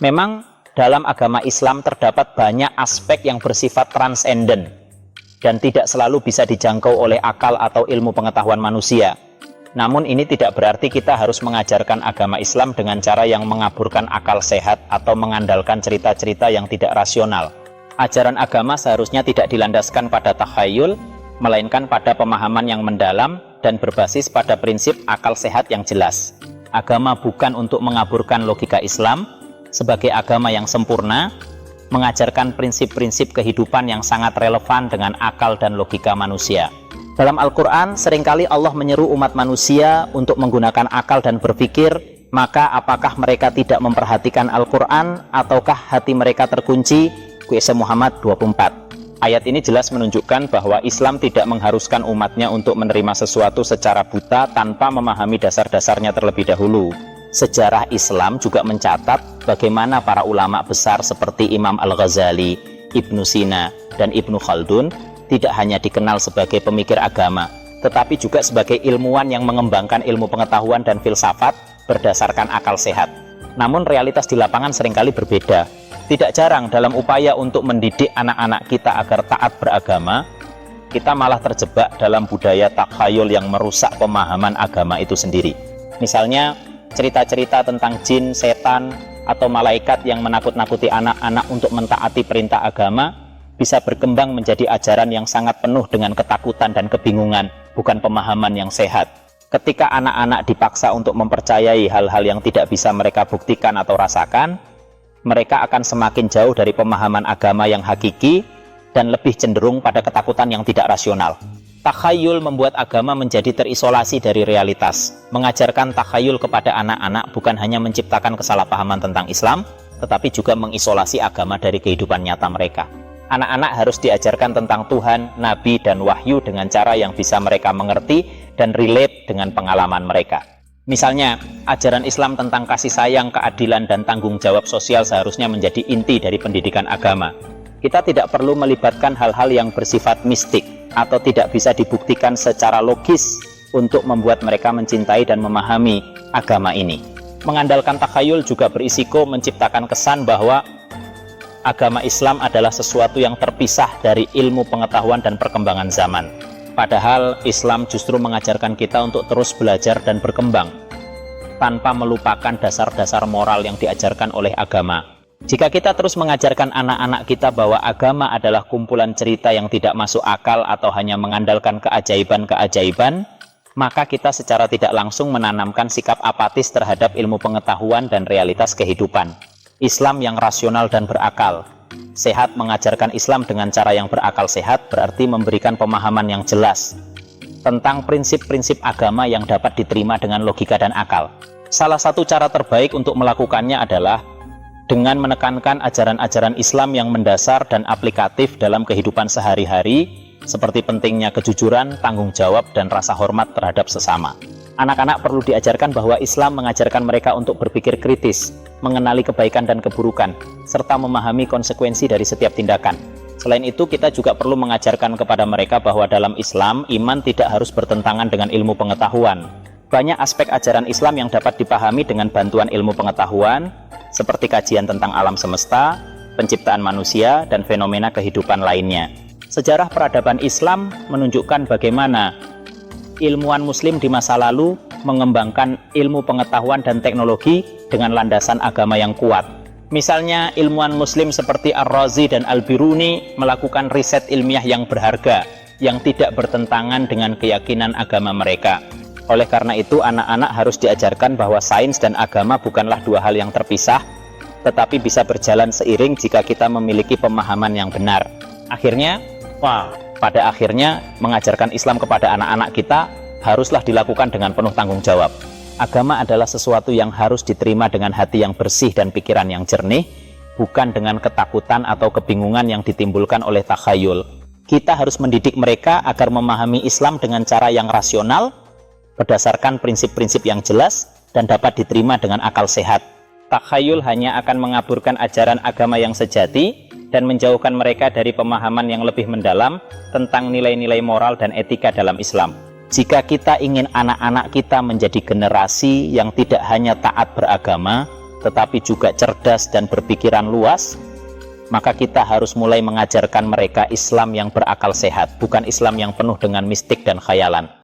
Memang dalam agama Islam terdapat banyak aspek yang bersifat transenden dan tidak selalu bisa dijangkau oleh akal atau ilmu pengetahuan manusia. Namun ini tidak berarti kita harus mengajarkan agama Islam dengan cara yang mengaburkan akal sehat atau mengandalkan cerita-cerita yang tidak rasional. Ajaran agama seharusnya tidak dilandaskan pada takhayul, melainkan pada pemahaman yang mendalam dan berbasis pada prinsip akal sehat yang jelas. Agama bukan untuk mengaburkan logika Islam. Sebagai agama yang sempurna, mengajarkan prinsip-prinsip kehidupan yang sangat relevan dengan akal dan logika manusia. Dalam Al-Quran, seringkali Allah menyeru umat manusia untuk menggunakan akal dan berpikir, maka apakah mereka tidak memperhatikan Al-Quran ataukah hati mereka terkunci? QS Muhammad 24. Ayat ini jelas menunjukkan bahwa Islam tidak mengharuskan umatnya untuk menerima sesuatu secara buta tanpa memahami dasar-dasarnya terlebih dahulu. Sejarah Islam juga mencatat bagaimana para ulama besar seperti Imam Al-Ghazali, Ibnu Sina, dan Ibnu Khaldun tidak hanya dikenal sebagai pemikir agama, tetapi juga sebagai ilmuwan yang mengembangkan ilmu pengetahuan dan filsafat berdasarkan akal sehat. Namun realitas di lapangan seringkali berbeda. Tidak jarang dalam upaya untuk mendidik anak-anak kita agar taat beragama, kita malah terjebak dalam budaya takhayul yang merusak pemahaman agama itu sendiri. Misalnya, cerita-cerita tentang jin, setan, atau malaikat yang menakut-nakuti anak-anak untuk mentaati perintah agama bisa berkembang menjadi ajaran yang sangat penuh dengan ketakutan dan kebingungan, bukan pemahaman yang sehat. Ketika anak-anak dipaksa untuk mempercayai hal-hal yang tidak bisa mereka buktikan atau rasakan, mereka akan semakin jauh dari pemahaman agama yang hakiki dan lebih cenderung pada ketakutan yang tidak rasional. Takhayul membuat agama menjadi terisolasi dari realitas. Mengajarkan takhayul kepada anak-anak bukan hanya menciptakan kesalahpahaman tentang Islam, tetapi juga mengisolasi agama dari kehidupan nyata mereka. Anak-anak harus diajarkan tentang Tuhan, Nabi, dan Wahyu dengan cara yang bisa mereka mengerti dan relate dengan pengalaman mereka. Misalnya, ajaran Islam tentang kasih sayang, keadilan, dan tanggung jawab sosial seharusnya menjadi inti dari pendidikan agama. Kita tidak perlu melibatkan hal-hal yang bersifat mistik atau tidak bisa dibuktikan secara logis untuk membuat mereka mencintai dan memahami agama ini. Mengandalkan takhayul juga berisiko menciptakan kesan bahwa agama Islam adalah sesuatu yang terpisah dari ilmu pengetahuan dan perkembangan zaman. Padahal Islam justru mengajarkan kita untuk terus belajar dan berkembang tanpa melupakan dasar-dasar moral yang diajarkan oleh agama. Jika kita terus mengajarkan anak-anak kita bahwa agama adalah kumpulan cerita yang tidak masuk akal atau hanya mengandalkan keajaiban-keajaiban, maka kita secara tidak langsung menanamkan sikap apatis terhadap ilmu pengetahuan dan realitas kehidupan. Islam yang rasional dan berakal. Sehat mengajarkan Islam dengan cara yang berakal sehat berarti memberikan pemahaman yang jelas tentang prinsip-prinsip agama yang dapat diterima dengan logika dan akal. Salah satu cara terbaik untuk melakukannya adalah dengan menekankan ajaran-ajaran Islam yang mendasar dan aplikatif dalam kehidupan sehari-hari, seperti pentingnya kejujuran, tanggung jawab, dan rasa hormat terhadap sesama. Anak-anak perlu diajarkan bahwa Islam mengajarkan mereka untuk berpikir kritis, mengenali kebaikan dan keburukan, serta memahami konsekuensi dari setiap tindakan. Selain itu, kita juga perlu mengajarkan kepada mereka bahwa dalam Islam, iman tidak harus bertentangan dengan ilmu pengetahuan. Banyak aspek ajaran Islam yang dapat dipahami dengan bantuan ilmu pengetahuan, seperti kajian tentang alam semesta, penciptaan manusia, dan fenomena kehidupan lainnya. Sejarah peradaban Islam menunjukkan bagaimana ilmuwan muslim di masa lalu mengembangkan ilmu pengetahuan dan teknologi dengan landasan agama yang kuat. Misalnya ilmuwan muslim seperti Ar-Razi dan Al-Biruni melakukan riset ilmiah yang berharga yang tidak bertentangan dengan keyakinan agama mereka. Oleh karena itu, anak-anak harus diajarkan bahwa sains dan agama bukanlah dua hal yang terpisah, tetapi bisa berjalan seiring jika kita memiliki pemahaman yang benar. Pada akhirnya, mengajarkan Islam kepada anak-anak kita haruslah dilakukan dengan penuh tanggung jawab. Agama adalah sesuatu yang harus diterima dengan hati yang bersih dan pikiran yang jernih, bukan dengan ketakutan atau kebingungan yang ditimbulkan oleh takhayul. Kita harus mendidik mereka agar memahami Islam dengan cara yang rasional, berdasarkan prinsip-prinsip yang jelas, dan dapat diterima dengan akal sehat. Takhayul hanya akan mengaburkan ajaran agama yang sejati dan menjauhkan mereka dari pemahaman yang lebih mendalam tentang nilai-nilai moral dan etika dalam Islam. Jika kita ingin anak-anak kita menjadi generasi yang tidak hanya taat beragama, tetapi juga cerdas dan berpikiran luas, maka kita harus mulai mengajarkan mereka Islam yang berakal sehat, bukan Islam yang penuh dengan mistik dan khayalan.